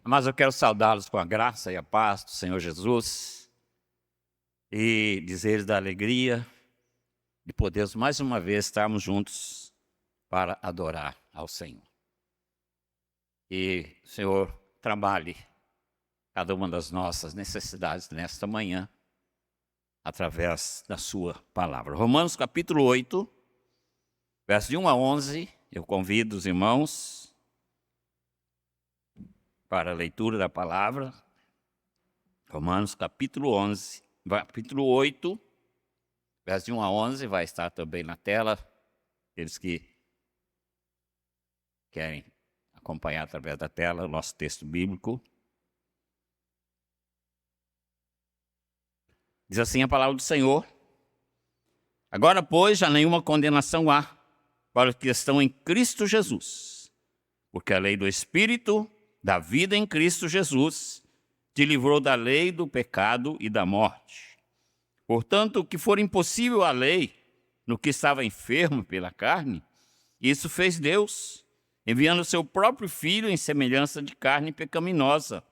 Mas eu quero saudá-los com a graça e a paz do Senhor Jesus e dizer-lhes da alegria de podermos mais uma vez estarmos juntos para adorar ao Senhor. E o Senhor trabalhe cada uma das nossas necessidades nesta manhã através da sua palavra. Romanos capítulo 8, verso de 1 a 11, eu convido os irmãos para a leitura da palavra. Romanos capítulo 8, verso de 1 a 11, vai estar também na tela, aqueles que querem acompanhar através da tela o nosso texto bíblico. Diz assim a palavra do Senhor: agora, pois, já nenhuma condenação há para os que estão em Cristo Jesus, porque a lei do Espírito da vida em Cristo Jesus te livrou da lei do pecado e da morte. Portanto, o que for impossível à lei, no que estava enfermo pela carne, isso fez Deus, enviando o seu próprio Filho em semelhança de carne pecaminosa.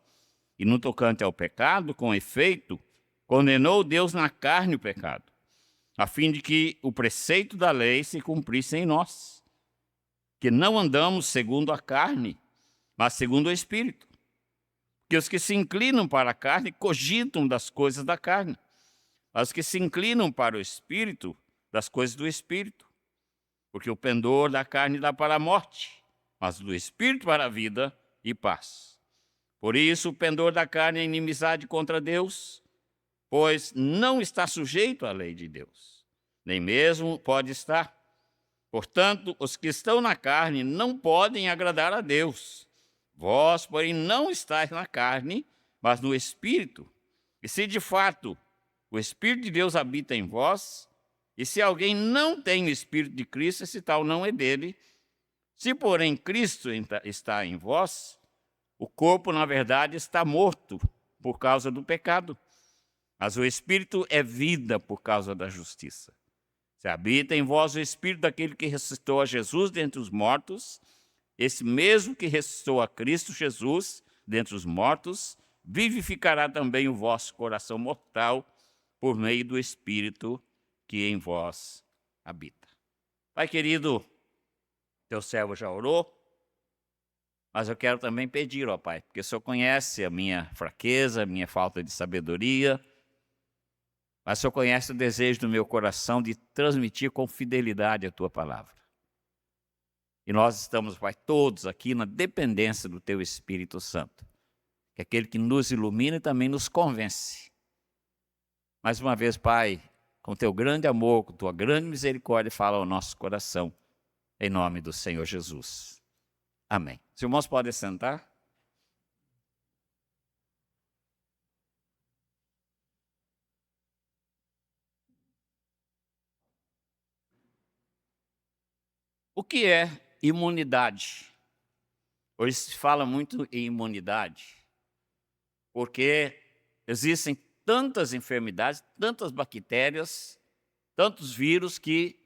E no tocante ao pecado, com efeito, condenou Deus na carne o pecado, a fim de que o preceito da lei se cumprisse em nós, que não andamos segundo a carne, mas segundo o Espírito. Porque os que se inclinam para a carne cogitam das coisas da carne, mas os que se inclinam para o Espírito, das coisas do Espírito. Porque o pendor da carne dá para a morte, mas do Espírito para a vida e paz. Por isso, o pendor da carne é inimizade contra Deus, pois não está sujeito à lei de Deus, nem mesmo pode estar. Portanto, os que estão na carne não podem agradar a Deus. Vós, porém, não estáis na carne, mas no Espírito. E se de fato o Espírito de Deus habita em vós, e se alguém não tem o Espírito de Cristo, esse tal não é dele. Se, porém, Cristo está em vós, o corpo, na verdade, está morto por causa do pecado, mas o Espírito é vida por causa da justiça. Se habita em vós o Espírito daquele que ressuscitou a Jesus dentre os mortos, esse mesmo que ressuscitou a Cristo Jesus dentre os mortos, vivificará também o vosso coração mortal por meio do Espírito que em vós habita. Pai querido, teu servo já orou, mas eu quero também pedir, ó Pai, porque o Senhor conhece a minha fraqueza, a minha falta de sabedoria, mas o Senhor conhece o desejo do meu coração de transmitir com fidelidade a Tua palavra. E nós estamos, Pai, todos aqui na dependência do Teu Espírito Santo, que é aquele que nos ilumina e também nos convence. Mais uma vez, Pai, com Teu grande amor, com Tua grande misericórdia, fala ao nosso coração, em nome do Senhor Jesus. Amém. Os irmãos podem sentar? O que é imunidade? Hoje se fala muito em imunidade, porque existem tantas enfermidades, tantas bactérias, tantos vírus que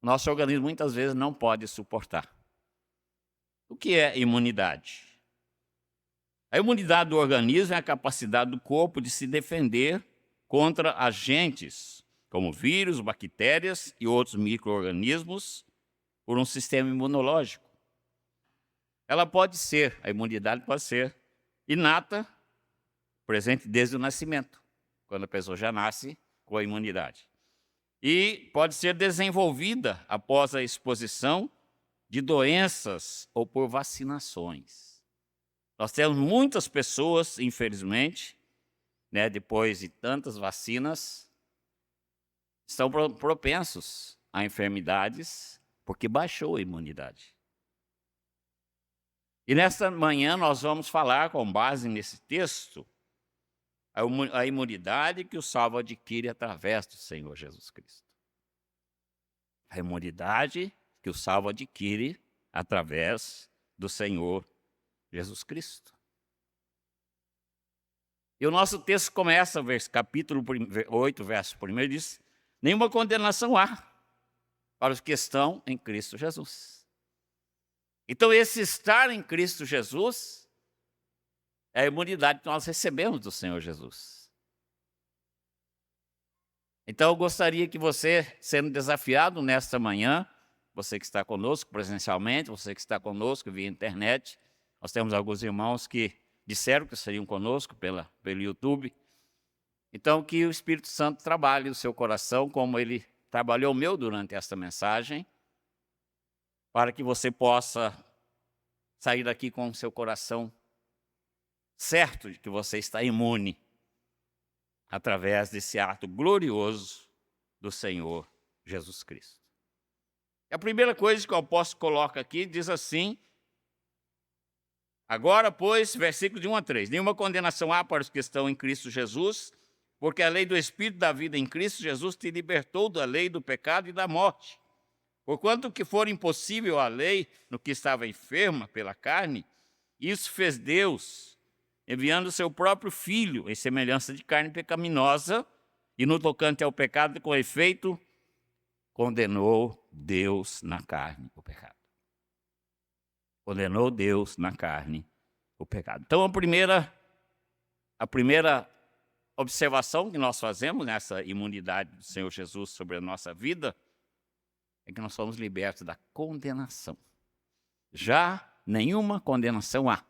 nosso organismo muitas vezes não pode suportar. O que é imunidade? A imunidade do organismo é a capacidade do corpo de se defender contra agentes como vírus, bactérias e outros micro-organismos por um sistema imunológico. A imunidade pode ser inata, presente desde o nascimento, quando a pessoa já nasce com a imunidade. E pode ser desenvolvida após a exposição de doenças ou por vacinações. Nós temos muitas pessoas, infelizmente, depois de tantas vacinas, estão propensos a enfermidades porque baixou a imunidade. E nesta manhã nós vamos falar, com base nesse texto, a imunidade que o salvo adquire através do Senhor Jesus Cristo. A imunidade que o salvo adquire através do Senhor Jesus Cristo. E o nosso texto começa, capítulo 8, verso 1, diz: nenhuma condenação há para os que estão em Cristo Jesus. Então, esse estar em Cristo Jesus é a imunidade que nós recebemos do Senhor Jesus. Então, eu gostaria que você, sendo desafiado nesta manhã, você que está conosco presencialmente, você que está conosco via internet, nós temos alguns irmãos que disseram que estariam conosco pelo YouTube. Então, que o Espírito Santo trabalhe o seu coração, como ele trabalhou o meu durante esta mensagem, para que você possa sair daqui com o seu coração certo de que você está imune através desse ato glorioso do Senhor Jesus Cristo. A primeira coisa que o apóstolo coloca aqui diz assim: agora, pois, versículo de 1 a 3, nenhuma condenação há para os que estão em Cristo Jesus, porque a lei do Espírito da vida em Cristo Jesus te libertou da lei do pecado e da morte. Porquanto que for impossível a lei no que estava enferma pela carne, isso fez Deus, enviando o seu próprio Filho em semelhança de carne pecaminosa, e no tocante ao pecado, com efeito, condenou Deus na carne o pecado. Condenou Deus na carne o pecado. Então, a primeira observação que nós fazemos nessa imunidade do Senhor Jesus sobre a nossa vida é que nós somos libertos da condenação. Já nenhuma condenação há.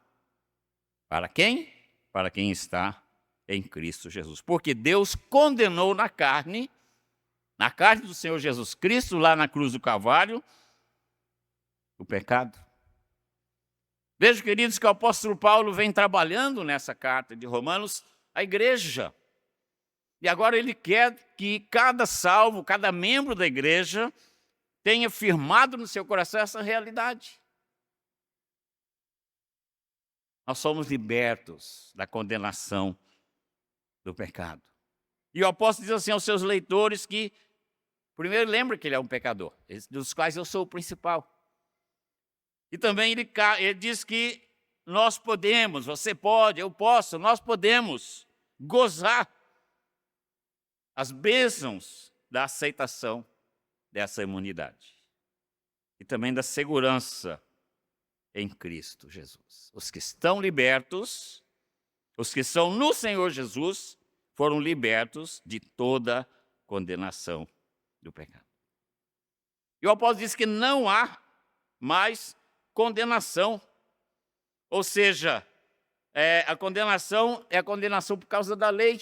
Para quem? Para quem está em Cristo Jesus. Porque Deus condenou na carne do Senhor Jesus Cristo, lá na cruz do Calvário, o pecado. Veja, queridos, que o apóstolo Paulo vem trabalhando nessa carta de Romanos a igreja. E agora ele quer que cada salvo, cada membro da igreja, tenha firmado no seu coração essa realidade. Nós somos libertos da condenação do pecado. E o apóstolo diz assim aos seus leitores que, primeiro, lembra que ele é um pecador, dos quais eu sou o principal. E também ele diz que nós podemos, você pode, eu posso, nós podemos gozar as bênçãos da aceitação dessa imunidade. E também da segurança em Cristo Jesus. Os que estão libertos, os que são no Senhor Jesus, foram libertos de toda condenação do pecado. E o apóstolo diz que não há mais condenação. Ou seja, a condenação é a condenação por causa da lei.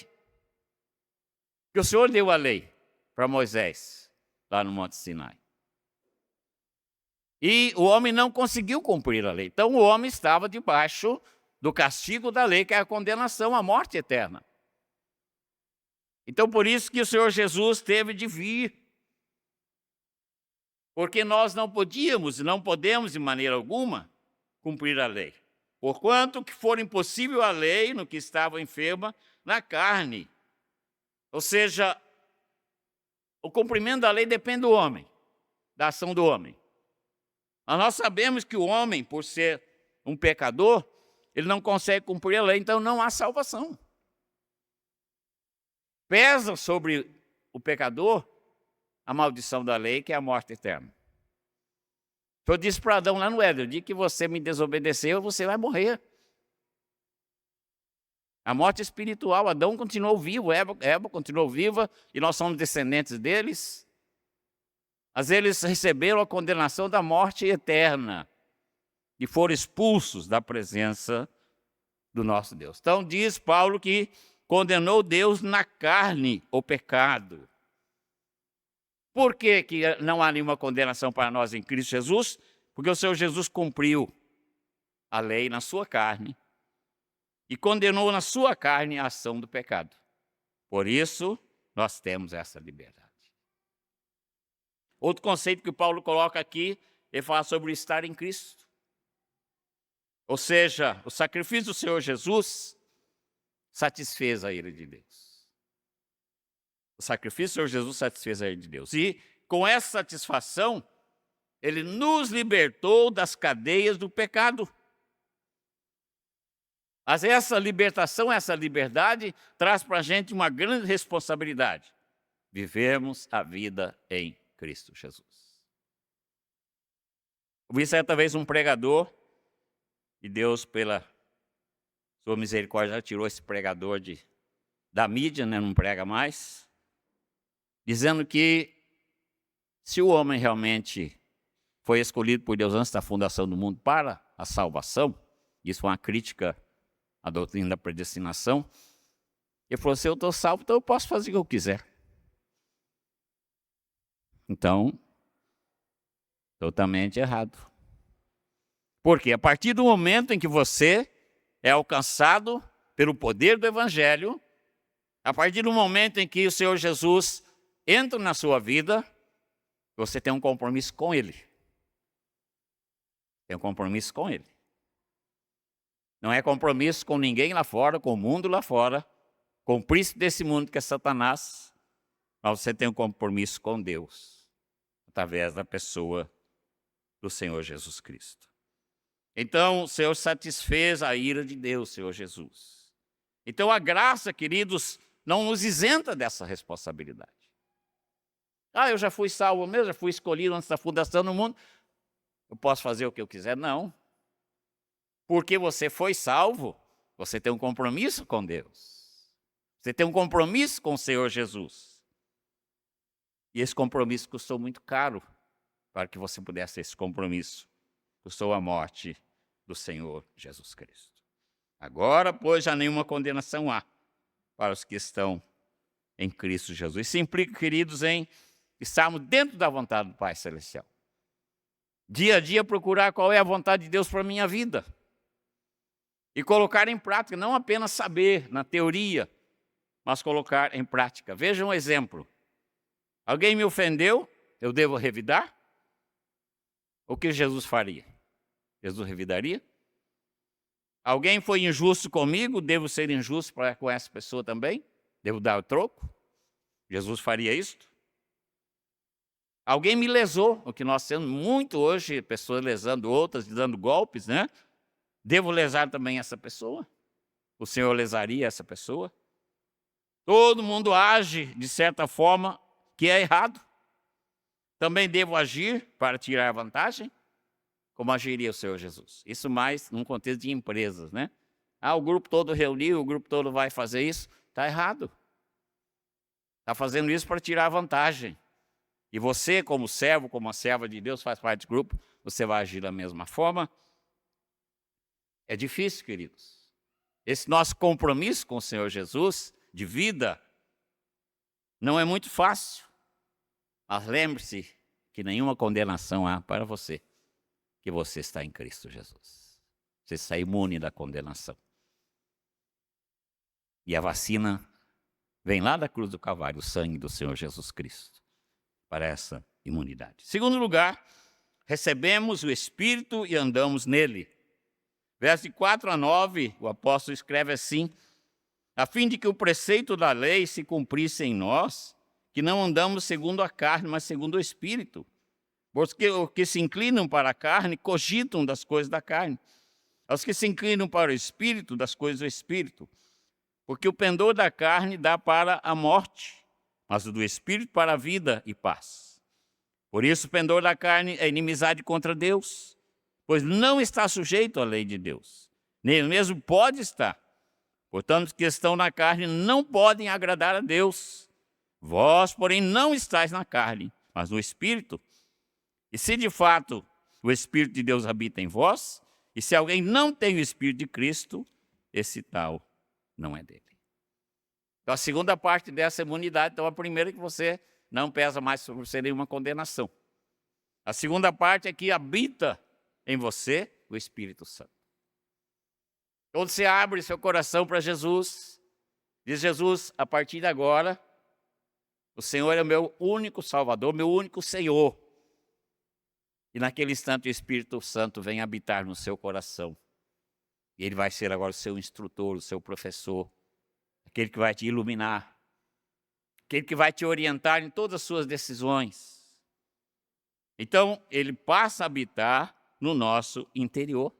Que o Senhor deu a lei para Moisés, lá no Monte Sinai. E o homem não conseguiu cumprir a lei. Então o homem estava debaixo do castigo da lei, que é a condenação, a morte eterna. Então por isso que o Senhor Jesus teve de vir. Porque nós não podíamos e não podemos de maneira alguma cumprir a lei. Porquanto que for impossível a lei no que estava enferma na carne. Ou seja, o cumprimento da lei depende do homem, da ação do homem. Mas nós sabemos que o homem, por ser um pecador, ele não consegue cumprir a lei, então não há salvação. Pesa sobre o pecador a maldição da lei, que é a morte eterna. O Senhor disse para Adão lá no Éden: o dia que você me desobedeceu, você vai morrer. A morte espiritual, Adão continuou vivo, Eva continuou viva, e nós somos descendentes deles. Mas eles receberam a condenação da morte eterna e foram expulsos da presença do nosso Deus. Então diz Paulo que condenou Deus na carne o pecado. Por que não há nenhuma condenação para nós em Cristo Jesus? Porque o Senhor Jesus cumpriu a lei na sua carne e condenou na sua carne a ação do pecado. Por isso, nós temos essa liberdade. Outro conceito que Paulo coloca aqui, ele fala sobre estar em Cristo. Ou seja, o sacrifício do Senhor Jesus satisfez a ira de Deus. O sacrifício do Senhor Jesus satisfez a ira de Deus. E com essa satisfação, ele nos libertou das cadeias do pecado. Mas essa libertação, essa liberdade, traz para a gente uma grande responsabilidade. Vivemos a vida em Cristo Jesus. Eu vi certa vez um pregador, e Deus, pela sua misericórdia, já tirou esse pregador da mídia, né? Não prega mais, dizendo que se o homem realmente foi escolhido por Deus antes da fundação do mundo para a salvação, isso foi uma crítica à doutrina da predestinação, ele falou: se eu estou salvo, então eu posso fazer o que eu quiser. Então, totalmente errado. Porque a partir do momento em que você é alcançado pelo poder do Evangelho, a partir do momento em que o Senhor Jesus entra na sua vida, você tem um compromisso com Ele. Tem um compromisso com Ele. Não é compromisso com ninguém lá fora, com o mundo lá fora, com o príncipe desse mundo que é Satanás, mas você tem um compromisso com Deus, através da pessoa do Senhor Jesus Cristo. Então, o Senhor satisfez a ira de Deus, Senhor Jesus. Então, a graça, queridos, não nos isenta dessa responsabilidade. Eu já fui salvo mesmo, já fui escolhido antes da fundação do mundo, eu posso fazer o que eu quiser? Não. Porque você foi salvo, você tem um compromisso com Deus. Você tem um compromisso com o Senhor Jesus. E esse compromisso custou muito caro para que você pudesse ter esse compromisso. Custou a morte do Senhor Jesus Cristo. Agora, pois, já nenhuma condenação há para os que estão em Cristo Jesus. Isso implica, queridos, em estarmos dentro da vontade do Pai Celestial. Dia a dia procurar qual é a vontade de Deus para a minha vida. E colocar em prática, não apenas saber na teoria, mas colocar em prática. Veja um exemplo. Alguém me ofendeu, eu devo revidar? O que Jesus faria? Jesus revidaria? Alguém foi injusto comigo, devo ser injusto com essa pessoa também? Devo dar o troco? Jesus faria isto? Alguém me lesou, o que nós temos muito hoje, pessoas lesando outras, dando golpes, né? Devo lesar também essa pessoa? O Senhor lesaria essa pessoa? Todo mundo age de certa forma que é errado. Também devo agir para tirar vantagem? Como agiria o Senhor Jesus? Isso mais num contexto de empresas, né? O grupo todo reuniu, o grupo todo vai fazer isso. Está errado. Está fazendo isso para tirar vantagem. E você, como servo, como a serva de Deus, faz parte do grupo, você vai agir da mesma forma. É difícil, queridos. Esse nosso compromisso com o Senhor Jesus, de vida, não é muito fácil. Mas lembre-se que nenhuma condenação há para você, que você está em Cristo Jesus. Você está imune da condenação. E a vacina vem lá da cruz do Calvário, o sangue do Senhor Jesus Cristo, para essa imunidade. Segundo lugar, recebemos o Espírito e andamos nele. Versos 4 a 9, o apóstolo escreve assim: a fim de que o preceito da lei se cumprisse em nós, que não andamos segundo a carne, mas segundo o Espírito. Porque os que se inclinam para a carne cogitam das coisas da carne. Os que se inclinam para o Espírito, das coisas do Espírito. Porque o pendor da carne dá para a morte, mas o do Espírito para a vida e paz. Por isso o pendor da carne é inimizade contra Deus, pois não está sujeito à lei de Deus, nem mesmo pode estar. Portanto, os que estão na carne não podem agradar a Deus. Vós, porém, não estáis na carne, mas no Espírito. E se de fato o Espírito de Deus habita em vós, e se alguém não tem o Espírito de Cristo, esse tal não é dele. Então, a segunda parte dessa imunidade, então a primeira é que você não pesa mais sobre você nenhuma condenação. A segunda parte é que habita em você o Espírito Santo. Quando você abre seu coração para Jesus, diz: Jesus, a partir de agora, o Senhor é o meu único Salvador, meu único Senhor. E naquele instante o Espírito Santo vem habitar no seu coração. E ele vai ser agora o seu instrutor, o seu professor, aquele que vai te iluminar, aquele que vai te orientar em todas as suas decisões. Então, ele passa a habitar no nosso interior.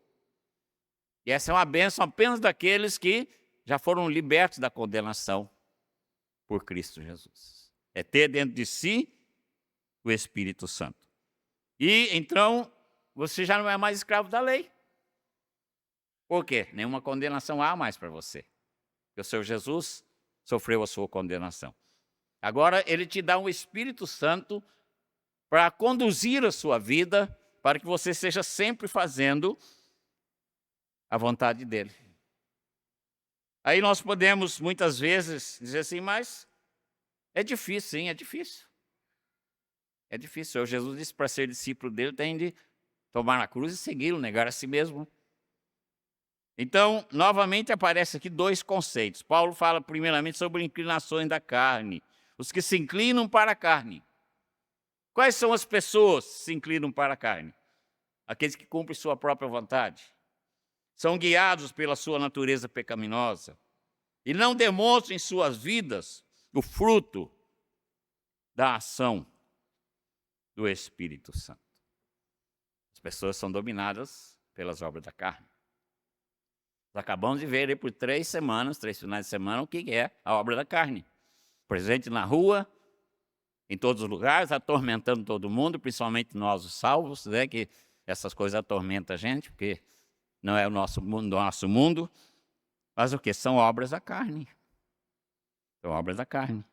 E essa é uma bênção apenas daqueles que já foram libertos da condenação por Cristo Jesus. É ter dentro de si o Espírito Santo. E então, você já não é mais escravo da lei. Por quê? Nenhuma condenação há mais para você. Porque o Senhor Jesus sofreu a sua condenação. Agora, Ele te dá um Espírito Santo para conduzir a sua vida, para que você esteja sempre fazendo a vontade dEle. Aí nós podemos, muitas vezes, dizer assim, mas é difícil, sim, é difícil. É difícil. O Senhor Jesus disse para ser discípulo dele, tem de tomar a cruz e segui-lo, negar a si mesmo. Então, novamente aparece aqui dois conceitos. Paulo fala primeiramente sobre inclinações da carne. Os que se inclinam para a carne. Quais são as pessoas que se inclinam para a carne? Aqueles que cumprem sua própria vontade. São guiados pela sua natureza pecaminosa. E não demonstram em suas vidas o fruto da ação do Espírito Santo. As pessoas são dominadas pelas obras da carne. Nós acabamos de ver aí por 3 semanas, 3 finais de semana, o que é a obra da carne. Presente na rua, em todos os lugares, atormentando todo mundo, principalmente nós os salvos, né, que essas coisas atormentam a gente, porque não é o nosso mundo. Mas o que? São obras da carne. São obras da carne.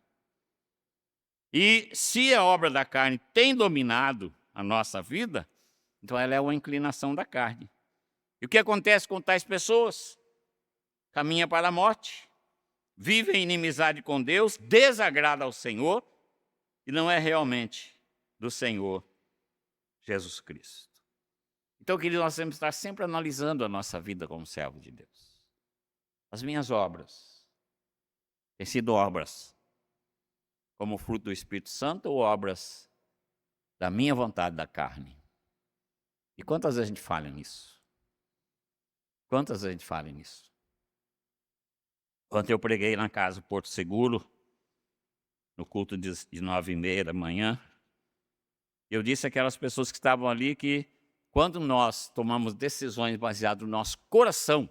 E se a obra da carne tem dominado a nossa vida, então ela é uma inclinação da carne. E o que acontece com tais pessoas? Caminha para a morte, vive em inimizade com Deus, desagrada ao Senhor e não é realmente do Senhor Jesus Cristo. Então, queridos, nós temos que estar sempre analisando a nossa vida como servo de Deus. As minhas obras têm sido obras como fruto do Espírito Santo ou obras da minha vontade da carne? E quantas vezes a gente falha nisso? Quantas vezes a gente falha nisso? Ontem eu preguei na casa Porto Seguro, no culto de 9h30 da manhã. Eu disse àquelas pessoas que estavam ali que quando nós tomamos decisões baseadas no nosso coração,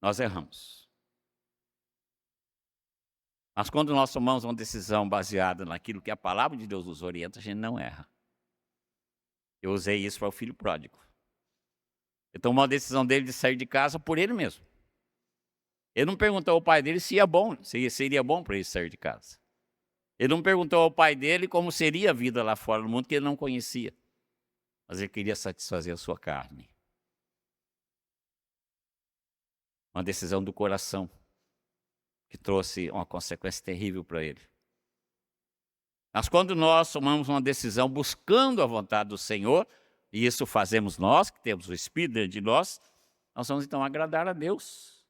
nós erramos. Mas quando nós tomamos uma decisão baseada naquilo que a palavra de Deus nos orienta, a gente não erra. Eu usei isso para o filho pródigo. Ele tomou a decisão dele de sair de casa por ele mesmo. Ele não perguntou ao pai dele se seria bom para ele sair de casa. Ele não perguntou ao pai dele como seria a vida lá fora no mundo, que ele não conhecia. Mas ele queria satisfazer a sua carne. Uma decisão do coração que trouxe uma consequência terrível para ele. Mas quando nós tomamos uma decisão buscando a vontade do Senhor, e isso fazemos nós, que temos o Espírito dentro de nós vamos então agradar a Deus.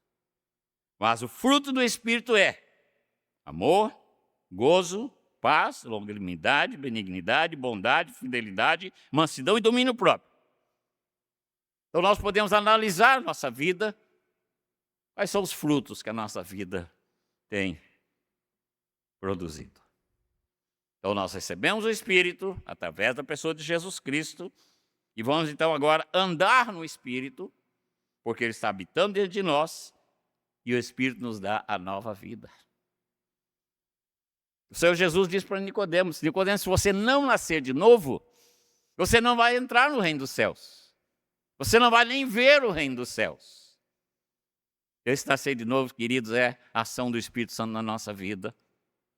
Mas o fruto do Espírito é amor, gozo, paz, longanimidade, benignidade, bondade, fidelidade, mansidão e domínio próprio. Então nós podemos analisar a nossa vida, quais são os frutos que a nossa vida tem produzido. Então nós recebemos o Espírito através da pessoa de Jesus Cristo e vamos então agora andar no Espírito, porque Ele está habitando dentro de nós e o Espírito nos dá a nova vida. O Senhor Jesus disse para Nicodemos, Nicodemos, se você não nascer de novo, você não vai entrar no reino dos céus. Você não vai nem ver o reino dos céus. Esse nascer de novo, queridos, é a ação do Espírito Santo na nossa vida.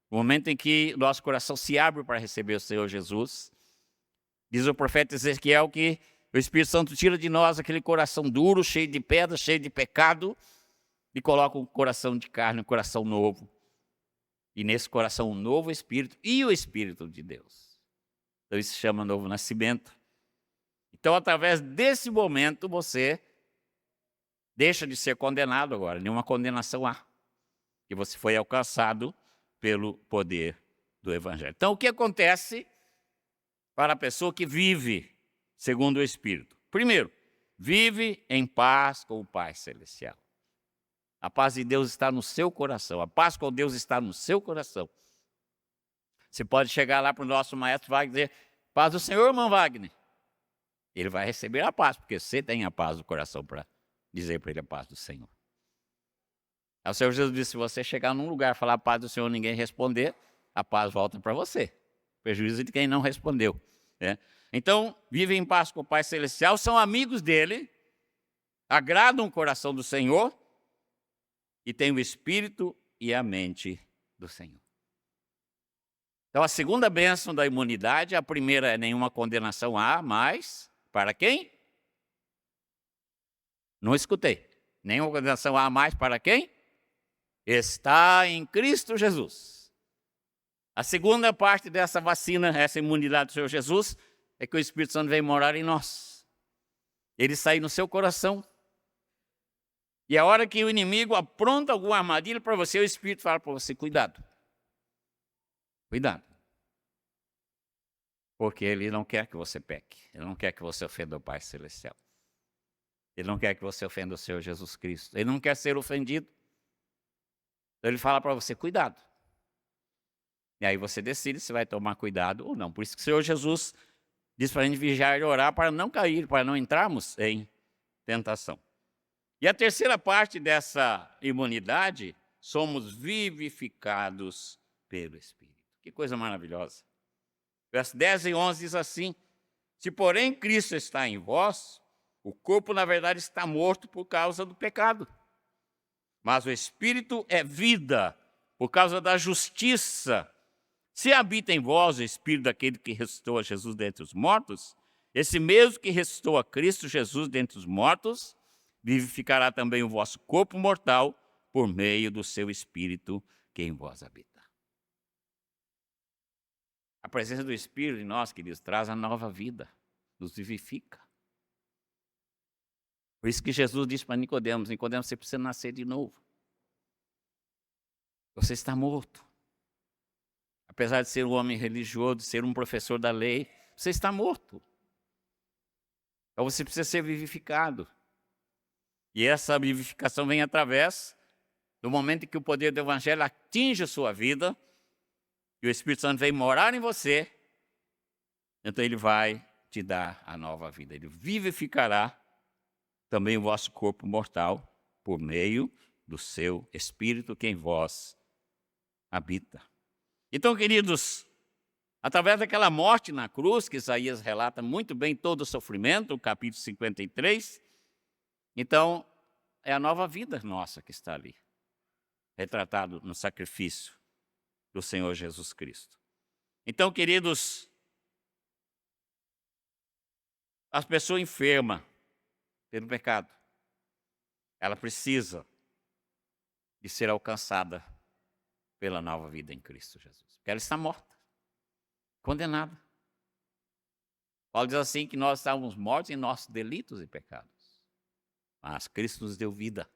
O momento em que nosso coração se abre para receber o Senhor Jesus. Diz o profeta Ezequiel que o Espírito Santo tira de nós aquele coração duro, cheio de pedra, cheio de pecado, e coloca um coração de carne, um coração novo. E nesse coração um novo Espírito e o Espírito de Deus. Então isso se chama novo nascimento. Então através desse momento você deixa de ser condenado agora, nenhuma condenação há. Que você foi alcançado pelo poder do Evangelho. Então o que acontece para a pessoa que vive segundo o Espírito? Primeiro, vive em paz com o Pai Celestial. A paz de Deus está no seu coração. A paz com Deus está no seu coração. Você pode chegar lá para o nosso maestro Wagner e dizer, paz do Senhor, irmão Wagner. Ele vai receber a paz, porque você tem a paz do coração para dizer para ele a paz do Senhor. Aí o Senhor Jesus disse, se você chegar num lugar e falar a paz do Senhor e ninguém responder, a paz volta para você. Prejuízo de quem não respondeu. Né? Então, vivem em paz com o Pai Celestial, são amigos dele, agradam o coração do Senhor e têm o espírito e a mente do Senhor. Então, a segunda bênção da imunidade, a primeira é nenhuma condenação há mais. Para quem? Não escutei. Nenhuma condenação há mais para quem? Está em Cristo Jesus. A segunda parte dessa vacina, essa imunidade do Senhor Jesus, é que o Espírito Santo vem morar em nós. Ele sai no seu coração. E a hora que o inimigo apronta alguma armadilha para você, o Espírito fala para você, cuidado. Cuidado. Porque ele não quer que você peque. Ele não quer que você ofenda o Pai Celestial. Ele não quer que você ofenda o Senhor Jesus Cristo. Ele não quer ser ofendido. Então ele fala para você, cuidado. E aí você decide se vai tomar cuidado ou não. Por isso que o Senhor Jesus diz para a gente vigiar e orar para não cair, para não entrarmos em tentação. E a terceira parte dessa imunidade, somos vivificados pelo Espírito. Que coisa maravilhosa. Versos 10 e 11 diz assim, se porém Cristo está em vós, o corpo na verdade está morto por causa do pecado. Mas o Espírito é vida por causa da justiça. Se habita em vós o Espírito daquele que ressuscitou a Jesus dentre os mortos, esse mesmo que ressuscitou a Cristo Jesus dentre os mortos, vivificará também o vosso corpo mortal por meio do seu Espírito que em vós habita. A presença do Espírito em nós, queridos, traz a nova vida, nos vivifica. Por isso que Jesus disse para Nicodemos, Nicodemos, você precisa nascer de novo. Você está morto. Apesar de ser um homem religioso, de ser um professor da lei, você está morto. Então você precisa ser vivificado. E essa vivificação vem através do momento em que o poder do Evangelho atinge a sua vida, e o Espírito Santo vem morar em você, então ele vai te dar a nova vida. Ele vivificará também o vosso corpo mortal por meio do seu Espírito que em vós habita. Então, queridos, através daquela morte na cruz, que Isaías relata muito bem todo o sofrimento, o capítulo 53, então é a nova vida nossa que está ali, retratado no sacrifício do Senhor Jesus Cristo. Então, queridos, as pessoas enfermas pelo pecado, ela precisa de ser alcançada pela nova vida em Cristo Jesus. Porque ela está morta, condenada. Paulo diz assim que nós estávamos mortos em nossos delitos e pecados, mas Cristo nos deu vida.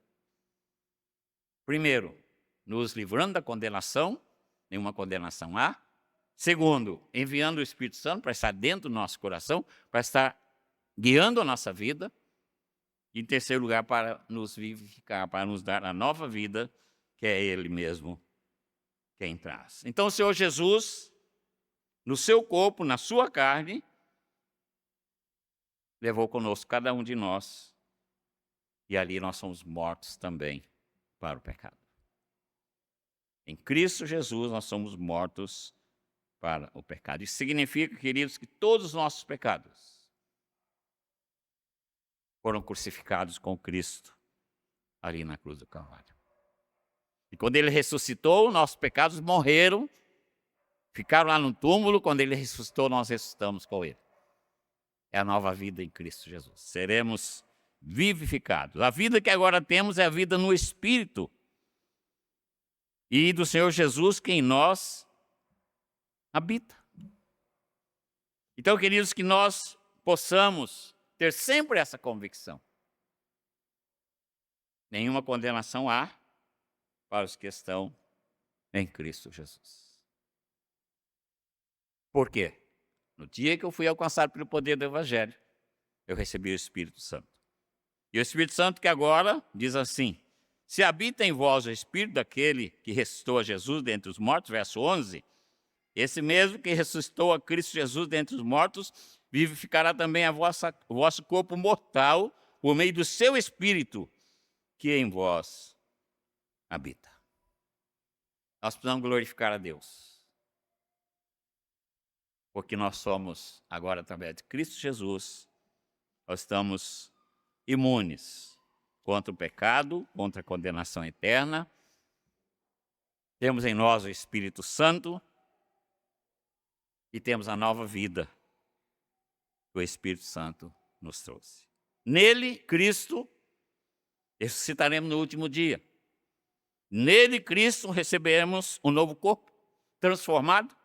Primeiro, nos livrando da condenação, nenhuma condenação há. Segundo, enviando o Espírito Santo para estar dentro do nosso coração, para estar guiando a nossa vida. E em terceiro lugar, para nos vivificar, para nos dar a nova vida, que é Ele mesmo quem traz. Então o Senhor Jesus, no seu corpo, na sua carne, levou conosco cada um de nós, e ali nós somos mortos também para o pecado. Em Cristo Jesus nós somos mortos para o pecado. Isso significa, queridos, que todos os nossos pecados foram crucificados com Cristo ali na cruz do Calvário. E quando Ele ressuscitou, nossos pecados morreram, ficaram lá no túmulo. Quando Ele ressuscitou, nós ressuscitamos com Ele. É a nova vida em Cristo Jesus. Seremos vivificados. A vida que agora temos é a vida no Espírito e do Senhor Jesus que em nós habita. Então, queridos, que nós possamos ter sempre essa convicção. Nenhuma condenação há para os que estão em Cristo Jesus. Por quê? No dia que eu fui alcançado pelo poder do Evangelho, eu recebi o Espírito Santo. E o Espírito Santo que agora diz assim, se habita em vós o Espírito daquele que ressuscitou a Jesus dentre os mortos, verso 11, esse mesmo que ressuscitou a Cristo Jesus dentre os mortos, vivificará também o vosso corpo mortal por meio do seu Espírito que em vós habita. Nós precisamos glorificar a Deus. porque nós somos, agora através de Cristo Jesus, nós estamos imunes contra o pecado, contra a condenação eterna. Temos em nós o Espírito Santo e temos a nova vida que o Espírito Santo nos trouxe. Nele, Cristo, ressuscitaremos no último dia. Nele, Cristo, receberemos um novo corpo transformado.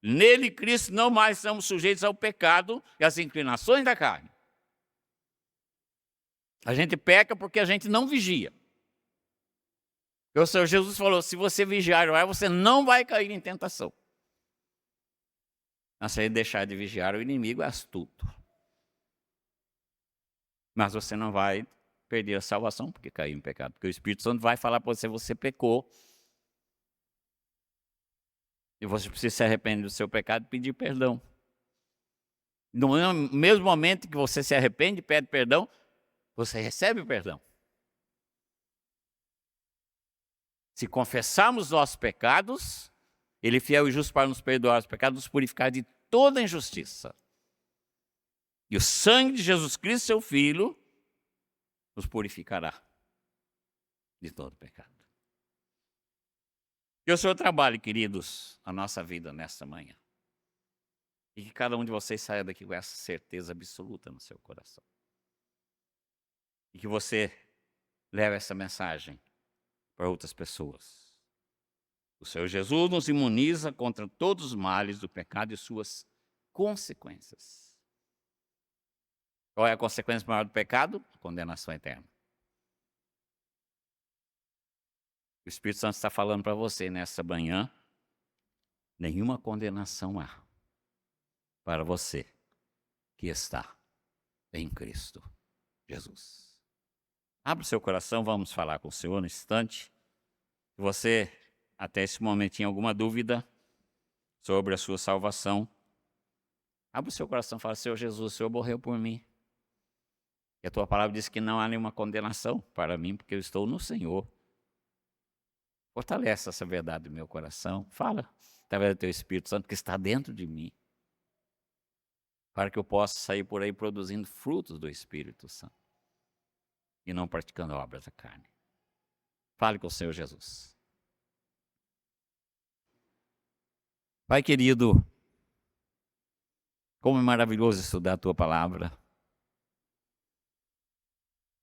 Nele, Cristo, não mais estamos sujeitos ao pecado e às inclinações da carne. A gente peca porque a gente não vigia. E o Senhor Jesus falou, se você vigiar e orar, você não vai cair em tentação. Mas se deixar de vigiar, o inimigo é astuto. Mas você não vai perder a salvação porque caiu em pecado. Porque o Espírito Santo vai falar para você, você pecou. E você precisa se arrepender do seu pecado e pedir perdão. No mesmo momento que você se arrepende e pede perdão, você recebe o perdão. Se confessarmos nossos pecados, Ele é fiel e justo para nos perdoar os pecados, nos purificar de toda injustiça. E o sangue de Jesus Cristo, seu Filho, nos purificará de todo pecado. Que o Senhor trabalhe, queridos, a nossa vida nesta manhã. E que cada um de vocês saia daqui com essa certeza absoluta no seu coração. E que você leve essa mensagem para outras pessoas. O Senhor Jesus nos imuniza contra todos os males do pecado e suas consequências. Qual é a consequência maior do pecado? A condenação eterna. O Espírito Santo está falando para você nessa manhã, nenhuma condenação há para você que está em Cristo Jesus. Abra o seu coração, vamos falar com o Senhor no instante. Se você, até esse momento, tinha alguma dúvida sobre a sua salvação, abra o seu coração e fala, Senhor Jesus, o Senhor morreu por mim. E a tua palavra diz que não há nenhuma condenação para mim, porque eu estou no Senhor. Fortalece essa verdade do meu coração. Fala através do teu Espírito Santo que está dentro de mim, para que eu possa sair por aí produzindo frutos do Espírito Santo e não praticando obras da carne. Fale com o Senhor Jesus. Pai querido, como é maravilhoso estudar a tua palavra.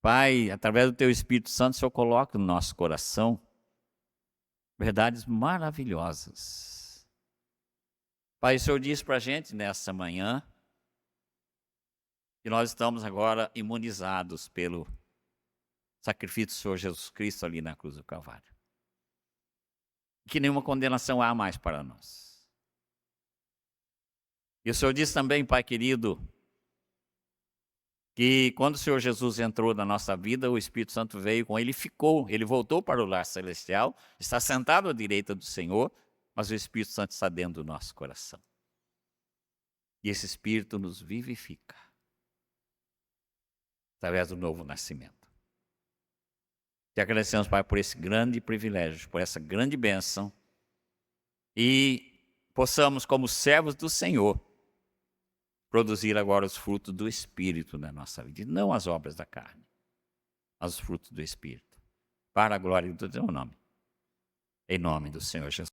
Pai, através do teu Espírito Santo, o Senhor coloca no nosso coração verdades maravilhosas. Pai, o Senhor diz para a gente nessa manhã que nós estamos agora imunizados pelo sacrifício do Senhor Jesus Cristo ali na cruz do Calvário. Que nenhuma condenação há mais para nós. E o Senhor diz também, Pai querido, que quando o Senhor Jesus entrou na nossa vida, o Espírito Santo veio com ele e ficou. Ele voltou para o lar celestial, está sentado à direita do Senhor, mas o Espírito Santo está dentro do nosso coração. E esse Espírito nos vivifica através do novo nascimento. Te agradecemos, Pai, por esse grande privilégio, por essa grande bênção, e possamos, como servos do Senhor, produzir agora os frutos do Espírito na nossa vida, e não as obras da carne, mas os frutos do Espírito, para a glória do teu nome, em nome do Senhor Jesus.